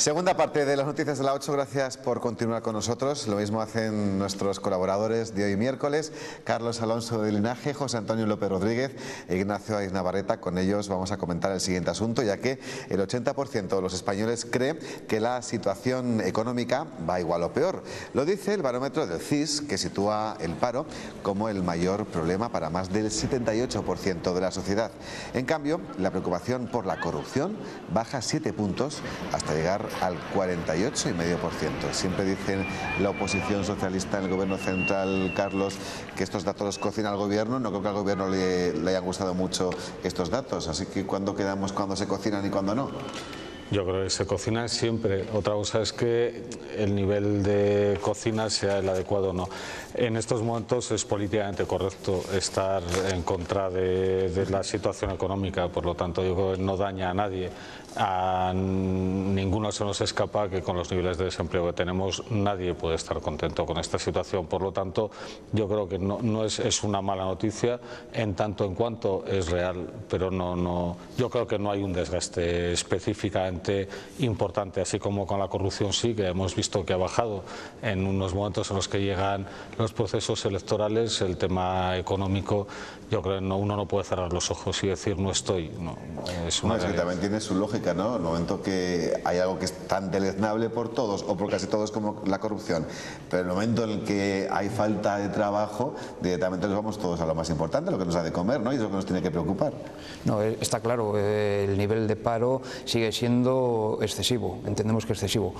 Segunda parte de las noticias de la 8, gracias por continuar con nosotros. Lo mismo hacen nuestros colaboradores de hoy miércoles, Carlos Alonso de Linaje, José Antonio López Rodríguez e Ignacio Aiz Navarreta. Con ellos vamos a comentar el siguiente asunto, ya que el 80% de los españoles cree que la situación económica va igual o peor. Lo dice el barómetro del CIS, que sitúa el paro como el mayor problema para más del 78% de la sociedad. En cambio, la preocupación por la corrupción baja 7 puntos hasta llegar al 48,5%. Siempre dicen la oposición socialista en el gobierno central, Carlos, que estos datos los cocina el gobierno. No creo que al gobierno le hayan gustado mucho estos datos, así que ¿cuándo quedamos cuándo se cocinan y cuándo no? Yo creo que se cocinan siempre. Otra cosa es que el nivel de cocina sea el adecuado o no. En estos momentos es políticamente correcto estar en contra de la situación económica, por lo tanto yo creo que no daña a nadie. A ninguno se nos escapa que con los niveles de desempleo que tenemos nadie puede estar contento con esta situación. Por lo tanto, yo creo que no es una mala noticia en tanto en cuanto es real, pero yo creo que no hay un desgaste específicamente importante, así como con la corrupción sí, que hemos visto que ha bajado en unos momentos en los que llegan los procesos electorales. El tema económico, yo creo que uno no puede cerrar los ojos y decir no estoy. Es que también tiene su lógica, ¿no? El momento que hay algo que es tan deleznable por todos o por casi todos como la corrupción, pero el momento en el que hay falta de trabajo, directamente nos vamos todos a lo más importante, lo que nos da de comer, ¿no? Y es lo que nos tiene que preocupar. No, está claro, el nivel de paro sigue siendo excesivo, entendemos que excesivo.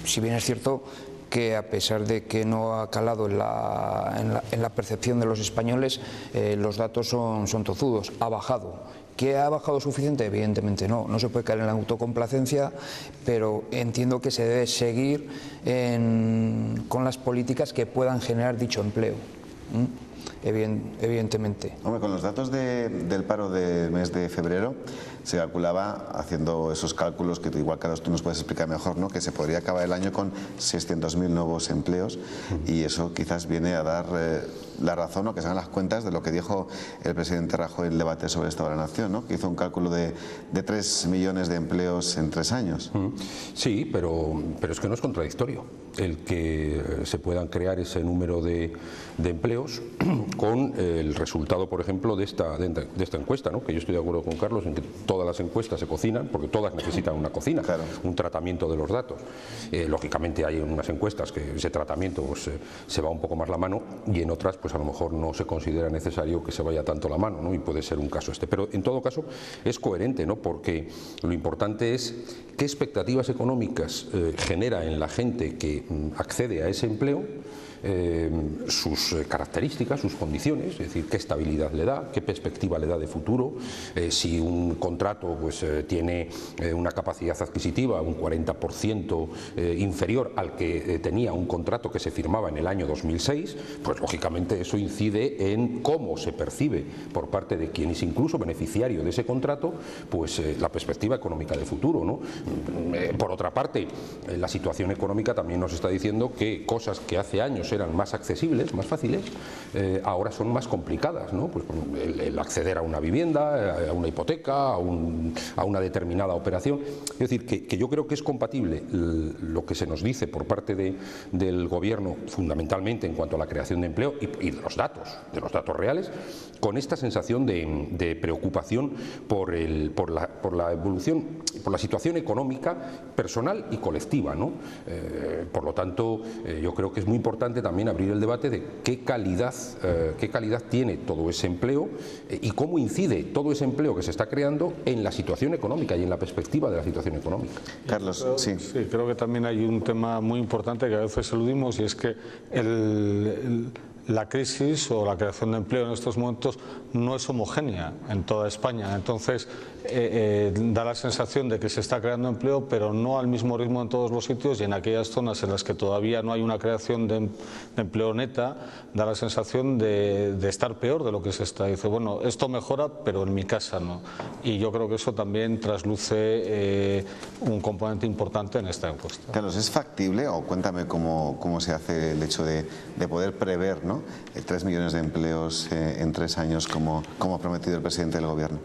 Si bien es cierto que a pesar de que no ha calado en la percepción de los españoles, los datos son tozudos, ha bajado. ¿Que ha bajado suficiente? Evidentemente no se puede caer en la autocomplacencia, pero entiendo que se debe seguir con las políticas que puedan generar dicho empleo. Evidentemente. Hombre, con los datos del paro del mes de febrero se calculaba, haciendo esos cálculos que igual, Carlos, tú nos puedes explicar mejor, ¿no?, que se podría acabar el año con 600.000 nuevos empleos, y eso quizás viene a dar la razón, o que se hagan las cuentas de lo que dijo el presidente Rajoy en el debate sobre el Estado de la Nación, ¿no?, que hizo un cálculo de 3 millones de empleos en 3 años. Sí, pero es que no es contradictorio el que se puedan crear ese número de empleos con el resultado, por ejemplo, de esta encuesta, ¿no?, que yo estoy de acuerdo con Carlos en que todas las encuestas se cocinan, porque todas necesitan una cocina, claro, un tratamiento de los datos. Lógicamente hay unas encuestas que ese tratamiento pues, se va un poco más la mano, y en otras pues a lo mejor no se considera necesario que se vaya tanto la mano, ¿no?, y puede ser un caso este. Pero en todo caso es coherente, ¿no?, porque lo importante es qué expectativas económicas genera en la gente que accede a ese empleo, sus características, sus condiciones, es decir, qué estabilidad le da, qué perspectiva le da de futuro, si un contrato pues, tiene una capacidad adquisitiva un 40% inferior al que tenía un contrato que se firmaba en el año 2006, pues lógicamente eso incide en cómo se percibe por parte de quien es incluso beneficiario de ese contrato, pues la perspectiva económica de futuro, ¿no? Por otra parte, la situación económica también nos está diciendo que cosas que hace años eran más accesibles, más fáciles, ahora son más complicadas, ¿no? Pues el acceder a una vivienda, a una hipoteca, a una determinada operación. Es decir, que yo creo que es compatible lo que se nos dice por parte del gobierno, fundamentalmente en cuanto a la creación de empleo y de los datos reales, con esta sensación de preocupación por la evolución, por la situación económica personal y colectiva, ¿no? Por lo tanto, yo creo que es muy importante también abrir el debate de qué calidad tiene todo ese empleo y cómo incide todo ese empleo que se está creando en la situación económica y en la perspectiva de la situación económica. Carlos, sí. Sí, creo que también hay un tema muy importante que a veces eludimos, y es que la crisis o la creación de empleo en estos momentos no es homogénea en toda España. Entonces da la sensación de que se está creando empleo, pero no al mismo ritmo en todos los sitios, y en aquellas zonas en las que todavía no hay una creación de empleo neta, da la sensación de estar peor de lo que se está. Dice, bueno, esto mejora, pero en mi casa no. Y yo creo que eso también trasluce un componente importante en esta encuesta. Carlos, ¿es factible, o cuéntame cómo se hace el hecho de poder prever, ¿no?, 3 millones de empleos en 3 años como ha prometido el presidente del gobierno?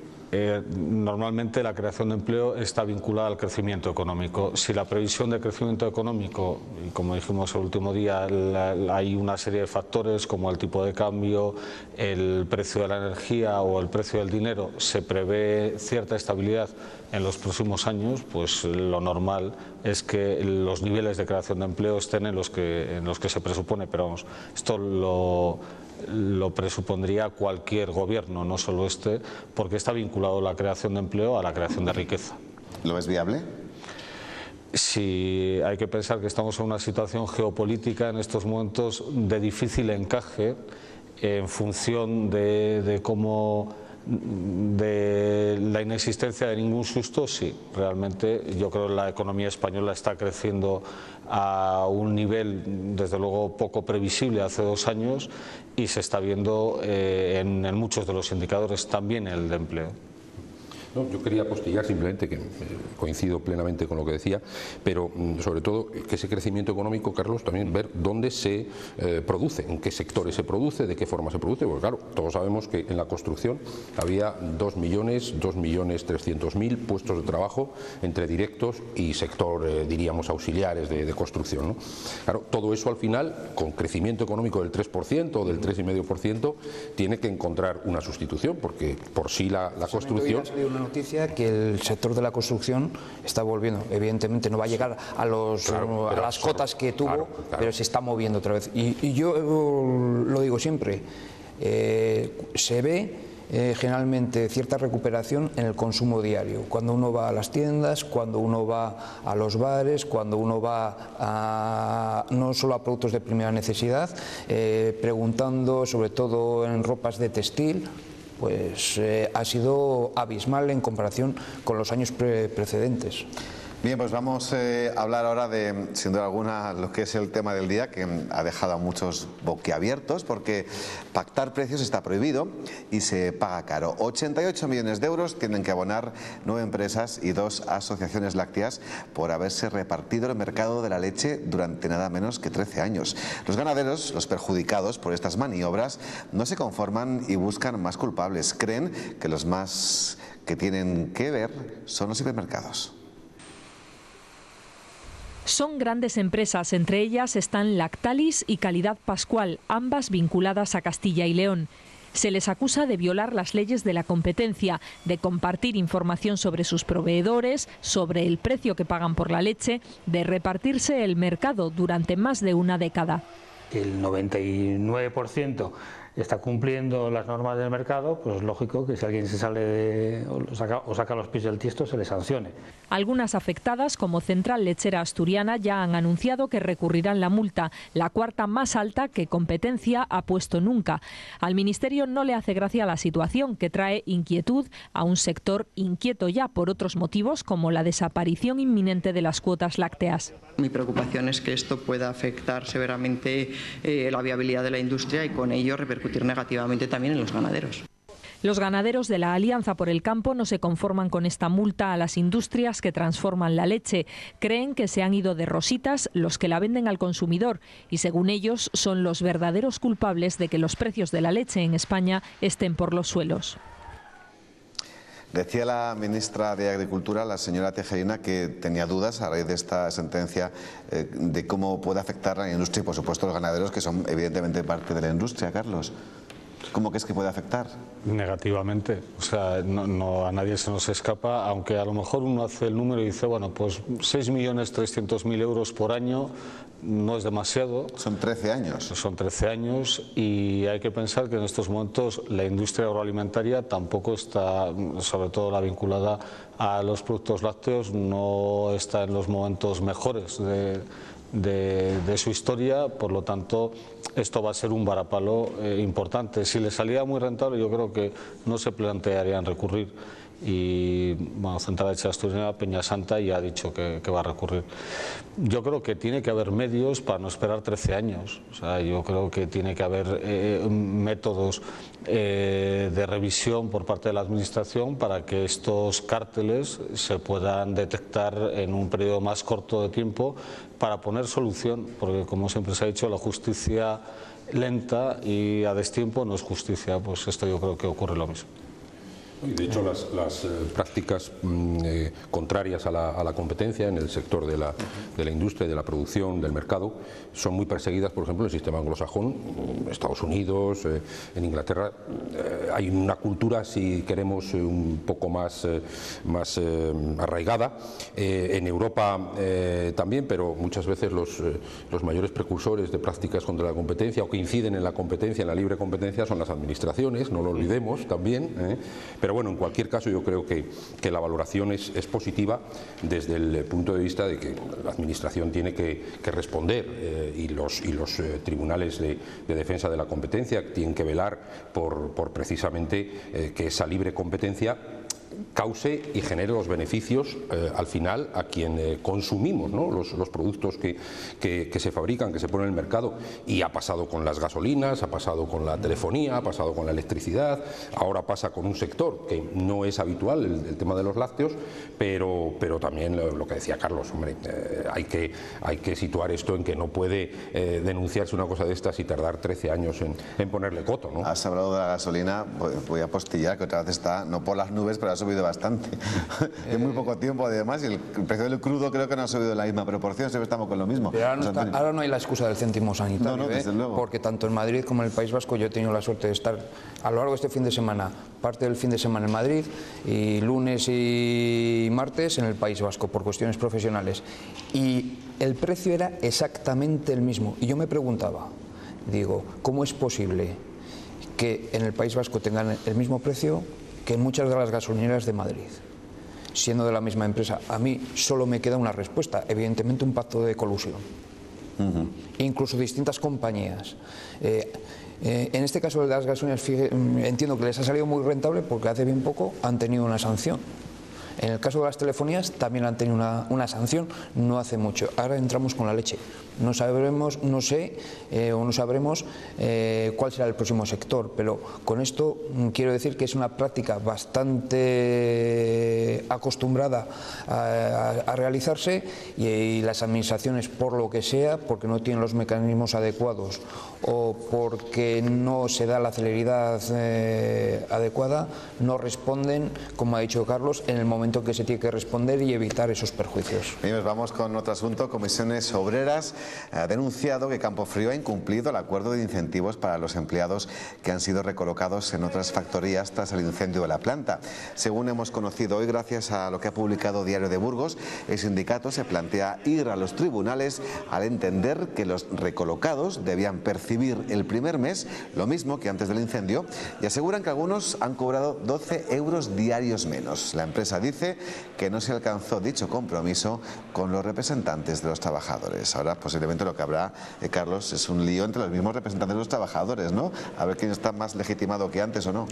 Normalmente la creación de empleo está vinculada al crecimiento económico. Si la previsión de crecimiento económico, y como dijimos el último día, hay una serie de factores como el tipo de cambio, el precio de la energía o el precio del dinero, se prevé cierta estabilidad en los próximos años, pues lo normal es que los niveles de creación de empleo estén en los que se presupone, pero vamos, esto lo presupondría cualquier gobierno, no solo este, porque está vinculado la creación de empleo a la creación de riqueza. ¿Lo ves viable? Sí, hay que pensar que estamos en una situación geopolítica en estos momentos de difícil encaje en función de la inexistencia de ningún susto. Sí, realmente yo creo que la economía española está creciendo a un nivel desde luego poco previsible hace 2 años y se está viendo en muchos de los indicadores, también el de empleo. No, yo quería apostillar simplemente, que coincido plenamente con lo que decía, pero sobre todo que ese crecimiento económico, Carlos, también ver dónde se produce, en qué sectores se produce, de qué forma se produce, porque claro, todos sabemos que en la construcción había 2.300.000 puestos de trabajo entre directos y sector, diríamos, auxiliares de construcción, ¿no? Claro, todo eso al final, con crecimiento económico del 3% o del 3,5%, tiene que encontrar una sustitución, porque por sí la construcción... noticia que el sector de la construcción está volviendo. Evidentemente no va a llegar a las cotas que tuvo, pero se está moviendo otra vez. Y yo lo digo siempre, se ve generalmente cierta recuperación en el consumo diario. Cuando uno va a las tiendas, cuando uno va a los bares, cuando uno va no solo a productos de primera necesidad, preguntando sobre todo en ropas de textil, pues ha sido abismal en comparación con los años precedentes. Bien, pues vamos a hablar ahora de, sin duda alguna, lo que es el tema del día, que ha dejado a muchos boquiabiertos, porque pactar precios está prohibido y se paga caro. 88 millones de euros tienen que abonar 9 empresas y 2 asociaciones lácteas por haberse repartido el mercado de la leche durante nada menos que 13 años. Los ganaderos, los perjudicados por estas maniobras, no se conforman y buscan más culpables. Creen que los más que tienen que ver son los hipermercados. Son grandes empresas, entre ellas están Lactalis y Calidad Pascual, ambas vinculadas a Castilla y León. Se les acusa de violar las leyes de la competencia, de compartir información sobre sus proveedores, sobre el precio que pagan por la leche, de repartirse el mercado durante más de una década. El 99% está cumpliendo las normas del mercado, pues es lógico que si alguien se sale o saca los pies del tiesto se le sancione. Algunas afectadas, como Central Lechera Asturiana, ya han anunciado que recurrirán la multa, la cuarta más alta que Competencia ha puesto nunca. Al Ministerio no le hace gracia la situación, que trae inquietud a un sector inquieto ya por otros motivos, como la desaparición inminente de las cuotas lácteas. Mi preocupación es que esto pueda afectar severamente la viabilidad de la industria y con ello repercutir negativamente también en los ganaderos. Los ganaderos de la Alianza por el Campo no se conforman con esta multa a las industrias que transforman la leche. Creen que se han ido de rositas los que la venden al consumidor y, según ellos, son los verdaderos culpables de que los precios de la leche en España estén por los suelos. Decía la ministra de Agricultura, la señora Tejerina, que tenía dudas a raíz de esta sentencia de cómo puede afectar a la industria y, por supuesto, a los ganaderos, que son evidentemente parte de la industria. Carlos, ¿cómo crees que puede afectar? Negativamente, o sea, a nadie se nos escapa, aunque a lo mejor uno hace el número y dice, bueno, pues 6.300.000 euros por año no es demasiado. Son 13 años. Son 13 años y hay que pensar que en estos momentos la industria agroalimentaria tampoco está, sobre todo la vinculada a los productos lácteos, no está en los momentos mejores de su historia, por lo tanto esto va a ser un varapalo importante. Si le salía muy rentable, yo creo que no se plantearían recurrir. Y bueno, Central Lechera Asturiana, Peña Santa, ya ha dicho que va a recurrir. Yo creo que tiene que haber medios para no esperar 13 años. O sea, yo creo que tiene que haber métodos de revisión por parte de la Administración para que estos cárteles se puedan detectar en un periodo más corto de tiempo para poner solución, porque como siempre se ha dicho, la justicia lenta y a destiempo no es justicia. Pues esto yo creo que ocurre lo mismo. Y de hecho las prácticas contrarias a la competencia en el sector de la industria, de la producción, del mercado, son muy perseguidas, por ejemplo, en el sistema anglosajón, en Estados Unidos, en Inglaterra. Hay una cultura, si queremos, un poco más arraigada. En Europa también, pero muchas veces los mayores precursores de prácticas contra la competencia o que inciden en la competencia, en la libre competencia, son las administraciones, no lo olvidemos también. Pero bueno, en cualquier caso yo creo que la valoración es positiva desde el punto de vista de que la administración tiene que responder y los tribunales de defensa de la competencia tienen que velar por precisamente que esa libre competencia cause y genere los beneficios al final a quien consumimos, ¿no? los productos que se fabrican, que se ponen en el mercado. Y ha pasado con las gasolinas, ha pasado con la telefonía, ha pasado con la electricidad, ahora pasa con un sector que no es habitual, el tema de los lácteos, pero también lo que decía Carlos, hombre, hay que situar esto en que no puede denunciarse una cosa de estas y tardar 13 años en ponerle coto, ¿no? Has hablado de la gasolina, voy a apostillar que otra vez está, no por las nubes, pero ha subido bastante. En muy poco tiempo, además, y el precio del crudo creo que no ha subido en la misma proporción, siempre estamos con lo mismo. Pero ahora no hay la excusa del céntimo sanitario, desde luego. Porque tanto en Madrid como en el País Vasco yo he tenido la suerte de estar a lo largo de este fin de semana, parte del fin de semana en Madrid y lunes y martes en el País Vasco por cuestiones profesionales. Y el precio era exactamente el mismo. Y yo me preguntaba, digo, ¿cómo es posible que en el País Vasco tengan el mismo precio que en muchas de las gasolineras de Madrid, siendo de la misma empresa? A mí solo me queda una respuesta, evidentemente un pacto de colusión. Incluso distintas compañías. En este caso de las gasolineras, entiendo que les ha salido muy rentable porque hace bien poco han tenido una sanción. En el caso de las telefonías también han tenido una sanción no hace mucho. Ahora entramos con la leche. No sabremos cuál será el próximo sector, pero con esto quiero decir que es una práctica bastante acostumbrada a realizarse y las administraciones, por lo que sea, porque no tienen los mecanismos adecuados o porque no se da la celeridad adecuada, no responden, como ha dicho Carlos, en el momento que se tiene que responder y evitar esos perjuicios. Bien, pues vamos con otro asunto. Comisiones Obreras ha denunciado que Campofrío ha incumplido el acuerdo de incentivos para los empleados que han sido recolocados en otras factorías tras el incendio de la planta. Según hemos conocido hoy, gracias a lo que ha publicado Diario de Burgos, el sindicato se plantea ir a los tribunales al entender que los recolocados debían percibir el primer mes lo mismo que antes del incendio y aseguran que algunos han cobrado 12 euros diarios menos. La empresa dice que no se alcanzó dicho compromiso con los representantes de los trabajadores. Ahora posiblemente lo que habrá, Carlos, es un lío entre los mismos representantes de los trabajadores, ¿no? A ver quién está más legitimado que antes o no.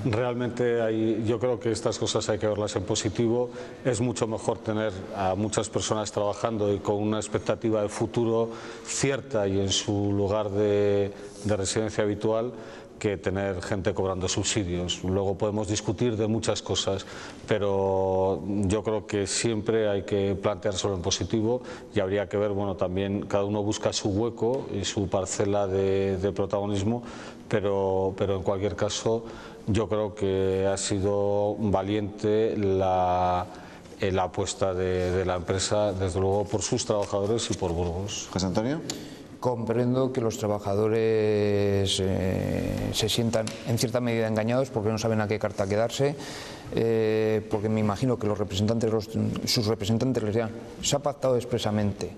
Realmente yo creo que estas cosas hay que verlas en positivo. Es mucho mejor tener a muchas personas trabajando y con una expectativa de futuro cierta y en su lugar de residencia habitual, que tener gente cobrando subsidios. Luego podemos discutir de muchas cosas, pero yo creo que siempre hay que planteárselo en positivo y habría que ver, bueno, también cada uno busca su hueco y su parcela de protagonismo, pero en cualquier caso yo creo que ha sido valiente la apuesta de la empresa, desde luego por sus trabajadores y por Burgos. José Antonio. Comprendo que los trabajadores se sientan en cierta medida engañados porque no saben a qué carta quedarse, porque me imagino que sus representantes les dirán, se ha pactado expresamente.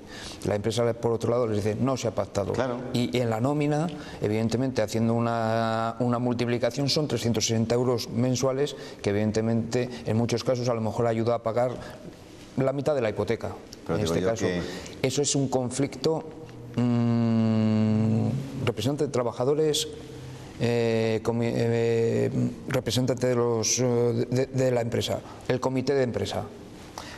La empresa, por otro lado, les dice, no se ha pactado. Claro. Y en la nómina, evidentemente, haciendo una multiplicación, son 360 euros mensuales, que evidentemente, en muchos casos, a lo mejor ayuda a pagar la mitad de la hipoteca. Pero en este caso, eso es un conflicto. Representante de trabajadores, representante de la empresa, el comité de empresa.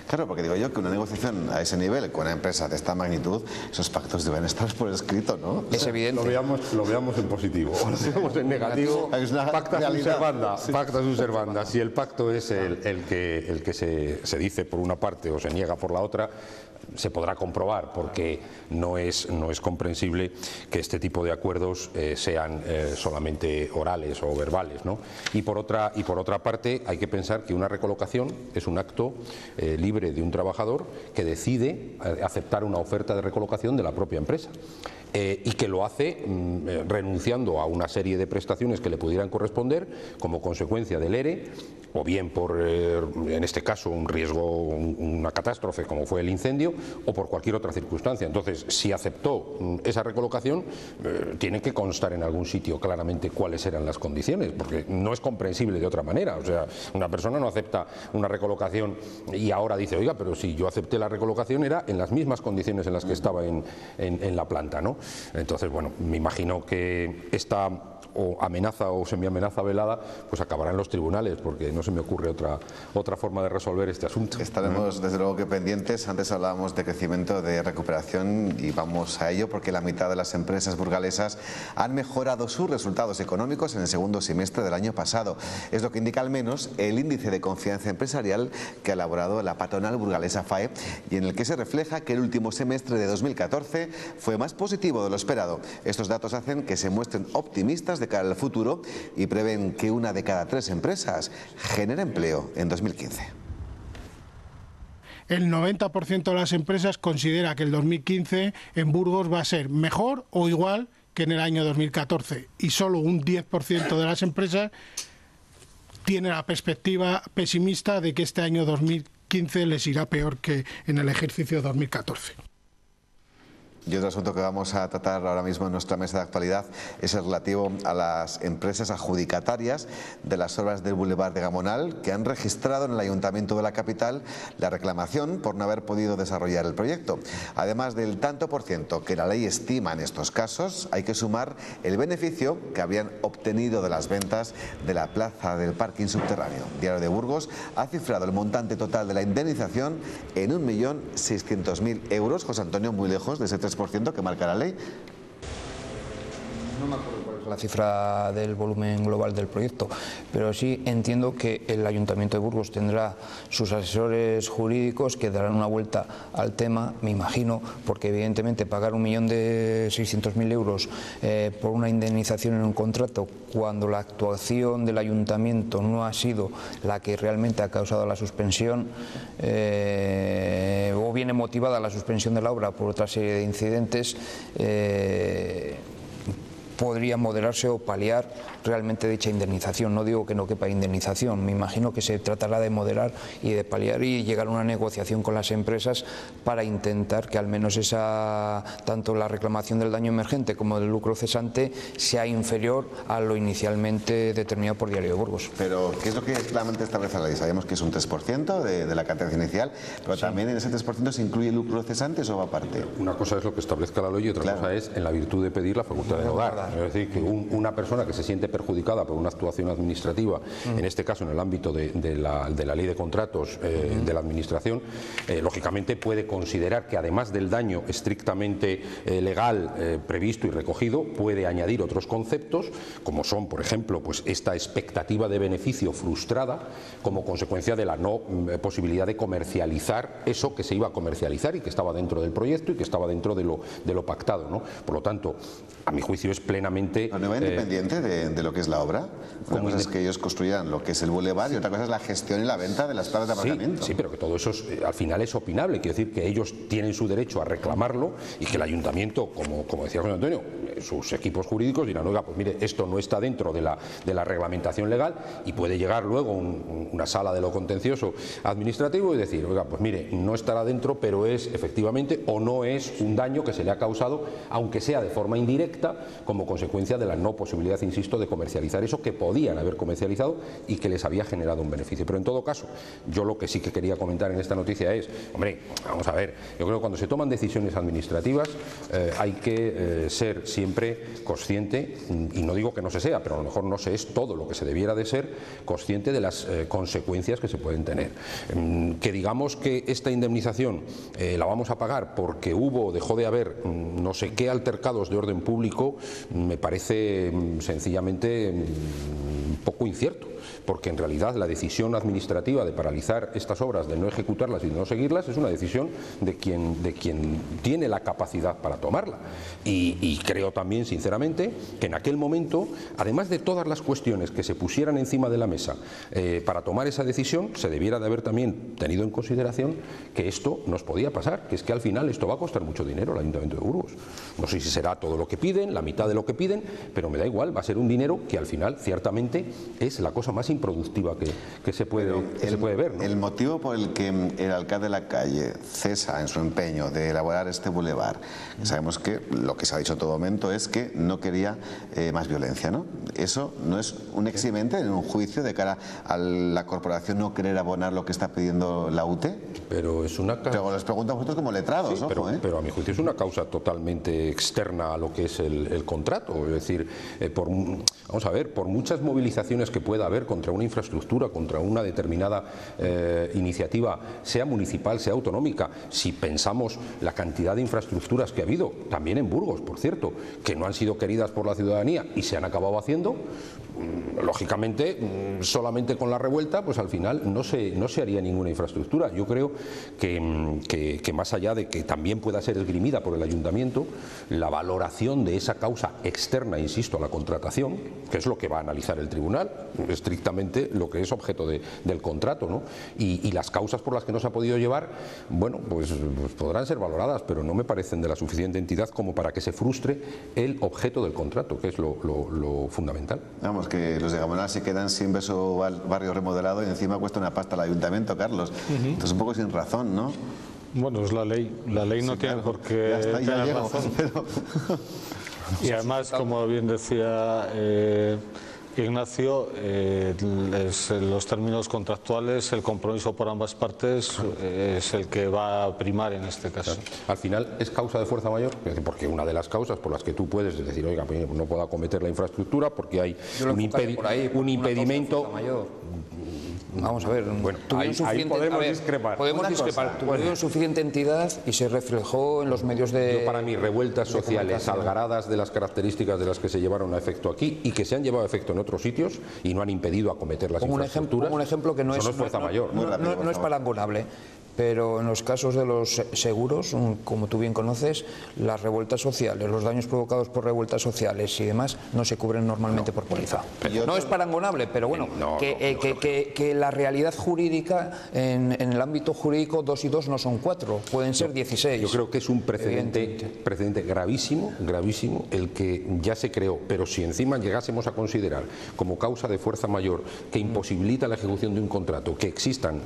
Claro, porque digo yo que una negociación a ese nivel con una empresa de esta magnitud, esos pactos deben estar por escrito, ¿no? Es evidente. Lo veamos en positivo o lo veamos en negativo. Pacta sunt servanda. Si el pacto es el que se dice por una parte o se niega por la otra, se podrá comprobar, porque no es comprensible que este tipo de acuerdos sean solamente orales o verbales, ¿no? Y por otra parte, hay que pensar que una recolocación es un acto libre de un trabajador que decide aceptar una oferta de recolocación de la propia empresa. Y que lo hace renunciando a una serie de prestaciones que le pudieran corresponder como consecuencia del ERE, o bien por, en este caso, un riesgo, una catástrofe como fue el incendio, o por cualquier otra circunstancia. Entonces, si aceptó esa recolocación, tiene que constar en algún sitio claramente cuáles eran las condiciones, porque no es comprensible de otra manera. O sea, una persona no acepta una recolocación y ahora dice, oiga, pero si yo acepté la recolocación era en las mismas condiciones en las que estaba en la planta, ¿no? Entonces, bueno, me imagino que esta o amenaza o semiamenaza velada pues acabará en los tribunales, porque no se me ocurre otra forma de resolver este asunto. Estaremos desde luego que pendientes. Antes hablábamos de crecimiento, de recuperación, y vamos a ello porque la mitad de las empresas burgalesas han mejorado sus resultados económicos en el segundo semestre del año pasado. Es lo que indica al menos el índice de confianza empresarial que ha elaborado la patronal burgalesa FAE, y en el que se refleja que el último semestre de 2014 fue más positivo de lo esperado. Estos datos hacen que se muestren optimistas de cara al futuro y prevén que 1 de cada 3 empresas genere empleo en 2015. El 90% de las empresas considera que el 2015 en Burgos va a ser mejor o igual que en el año 2014, y solo un 10% de las empresas tiene la perspectiva pesimista de que este año 2015 les irá peor que en el ejercicio 2014. Y otro asunto que vamos a tratar ahora mismo en nuestra mesa de actualidad es el relativo a las empresas adjudicatarias de las obras del Boulevard de Gamonal, que han registrado en el Ayuntamiento de la capital la reclamación por no haber podido desarrollar el proyecto. Además del tanto por ciento que la ley estima en estos casos, hay que sumar el beneficio que habrían obtenido de las ventas de la plaza del parking subterráneo. Diario de Burgos ha cifrado el montante total de la indemnización en 1.600.000 euros. José Antonio, muy lejos de ese 3% que marca la ley. No me acuerdo cuál es la cifra del volumen global del proyecto, pero sí entiendo que el Ayuntamiento de Burgos tendrá sus asesores jurídicos que darán una vuelta al tema, me imagino, porque evidentemente pagar 1.600.000 euros por una indemnización en un contrato cuando la actuación del Ayuntamiento no ha sido la que realmente ha causado la suspensión, o viene motivada la suspensión de la obra por otra serie de incidentes, podría moderarse o paliar realmente dicha indemnización. No digo que no quepa indemnización, me imagino que se tratará de moderar y de paliar y llegar a una negociación con las empresas para intentar que al menos tanto la reclamación del daño emergente como del lucro cesante sea inferior a lo inicialmente determinado por Diario de Burgos. Pero, ¿qué es lo que claramente establece la ley? Sabemos que es un 3% de la cantidad inicial, pero sí, también en ese 3% se incluye el lucro cesante, ¿o va aparte? Una cosa es lo que establezca la ley y otra cosa es en la virtud de pedir la facultad de derogar. Es decir, que una persona que se siente perjudicada por una actuación administrativa, en este caso en el ámbito de la ley de contratos de la administración, lógicamente puede considerar que además del daño estrictamente legal previsto y recogido, puede añadir otros conceptos, como son, por ejemplo, pues esta expectativa de beneficio frustrada como consecuencia de la no posibilidad de comercializar eso que se iba a comercializar y que estaba dentro del proyecto y que estaba dentro de lo pactado, ¿no? Por lo tanto, a mi juicio es plenamente... ¿No va independiente de lo que es la obra? Una cosa es que ellos construyan lo que es el boulevard y otra cosa es la gestión y la venta de las plazas de aparcamiento. Sí, pero que todo eso al final es opinable, quiere decir que ellos tienen su derecho a reclamarlo y que el ayuntamiento, como decía José Antonio, sus equipos jurídicos dirán, oiga, pues mire, esto no está dentro de la reglamentación legal, y puede llegar luego una sala de lo contencioso administrativo y decir, oiga, pues mire, no estará dentro, pero es efectivamente o no es un daño que se le ha causado, aunque sea de forma indirecta, como como consecuencia de la no posibilidad, insisto, de comercializar eso que podían haber comercializado y que les había generado un beneficio. Pero en todo caso, yo lo que sí que quería comentar en esta noticia es, hombre, vamos a ver, yo creo que cuando se toman decisiones administrativas hay que ser siempre consciente, y no digo que no se sea, pero a lo mejor no se es todo lo que se debiera de ser, consciente de las consecuencias que se pueden tener. Que digamos que esta indemnización la vamos a pagar porque hubo o dejó de haber no sé qué altercados de orden público, me parece sencillamente poco incierto, porque en realidad la decisión administrativa de paralizar estas obras, de no ejecutarlas y de no seguirlas, es una decisión de quien tiene la capacidad para tomarla. Y creo también, sinceramente, que en aquel momento, además de todas las cuestiones que se pusieran encima de la mesa para tomar esa decisión, se debiera de haber también tenido en consideración que esto nos podía pasar, que es que al final esto va a costar mucho dinero al Ayuntamiento de Burgos. No sé si será todo lo que piden, la mitad de lo que piden, pero me da igual, va a ser un dinero que al final ciertamente es la cosa más improductiva que se puede ver, ¿no? El motivo por el que el alcalde de la calle cesa en su empeño de elaborar este bulevar, sabemos que lo que se ha dicho en todo momento es que no quería más violencia, ¿no? ¿Eso no es un eximente en un juicio de cara a la corporación no querer abonar lo que está pidiendo la UTE? Pero es una causa... Pero les pregunto a vosotros como letrados, sí, pero a mi juicio es una causa totalmente externa a lo que es el contrato. Es decir, vamos a ver, por muchas movilizaciones que pueda haber contra una infraestructura, contra una determinada iniciativa, sea municipal, sea autonómica, si pensamos la cantidad de infraestructuras que ha habido, también en Burgos, por cierto, que no han sido queridas por la ciudadanía y se han acabado haciendo, lógicamente, solamente con la revuelta, pues al final no se haría ninguna infraestructura. Yo creo que más allá de que también pueda ser esgrimida por el ayuntamiento, la valoración de esa causa externa, insisto, a la contratación, que es lo que va a analizar el tribunal, estrictamente lo que es objeto del contrato, ¿no? Y las causas por las que no se ha podido llevar, bueno, pues podrán ser valoradas, pero no me parecen de la suficiente entidad como para que se frustre el objeto del contrato, que es lo fundamental. Vamos, que los de Gamonal se quedan sin ver su barrio remodelado y encima cuesta una pasta al ayuntamiento, Carlos. Entonces un poco sin razón, ¿no? Bueno, es la ley. La ley no tiene por qué tener razón. Y además, como bien decía Ignacio, los términos contractuales, el compromiso por ambas partes es el que va a primar en este caso. Al final es causa de fuerza mayor, porque una de las causas por las que tú puedes decir, oiga, pues no puedo acometer la infraestructura porque hay un impedimento. Vamos a ver, bueno, ahí podemos discrepar. Tuvieron suficiente entidad y se reflejó en los medios de... Yo, para mí, revueltas sociales algaradas de las características de las que se llevaron a efecto aquí y que se han llevado a efecto en otros sitios y no han impedido acometer las infraestructuras. Un ejemplo que no es fuerza mayor. No es parangonable. Pero en los casos de los seguros, como tú bien conoces, las revueltas sociales, los daños provocados por revueltas sociales y demás no se cubren normalmente por póliza. No es parangonable, pero bueno, que la realidad jurídica, en el ámbito jurídico, 2 y 2 no son 4, pueden ser 16. Yo creo que es un precedente gravísimo, el que ya se creó, pero si encima llegásemos a considerar como causa de fuerza mayor que imposibilita la ejecución de un contrato, que existan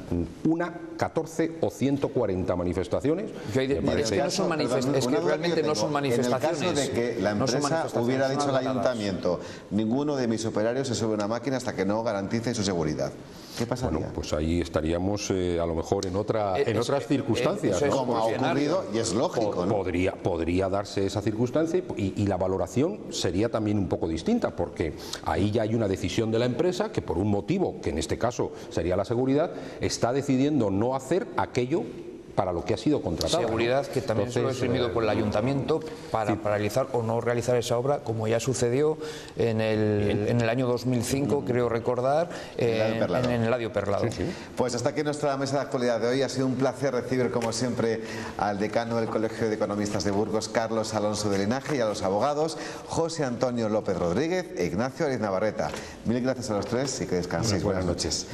14 o 140 manifestaciones. Es que realmente no son manifestaciones. En el caso de que la empresa hubiera dicho al ayuntamiento, ninguno de mis operarios se sube a una máquina hasta que no garantice su seguridad, ¿qué pasaría? Bueno, pues ahí estaríamos a lo mejor en otras circunstancias, ¿no? Como ha ocurrido, y es lógico, ¿no? Podría darse esa circunstancia y la valoración sería también un poco distinta, porque ahí ya hay una decisión de la empresa que por un motivo, que en este caso sería la seguridad, está decidiendo no hacer aquello para lo que ha sido contratado. Seguridad, ¿no? Que también se lo ha exprimido por el ayuntamiento para paralizar o no realizar esa obra, como ya sucedió en el año 2005, creo recordar, en Eladio Perlado. Sí. Pues hasta aquí nuestra mesa de actualidad de hoy. Ha sido un placer recibir, como siempre, al decano del Colegio de Economistas de Burgos, Carlos Alonso de Linaje, y a los abogados José Antonio López Rodríguez e Ignacio Ariz Navarreta. Mil gracias a los tres y que descanséis. Buenas noches.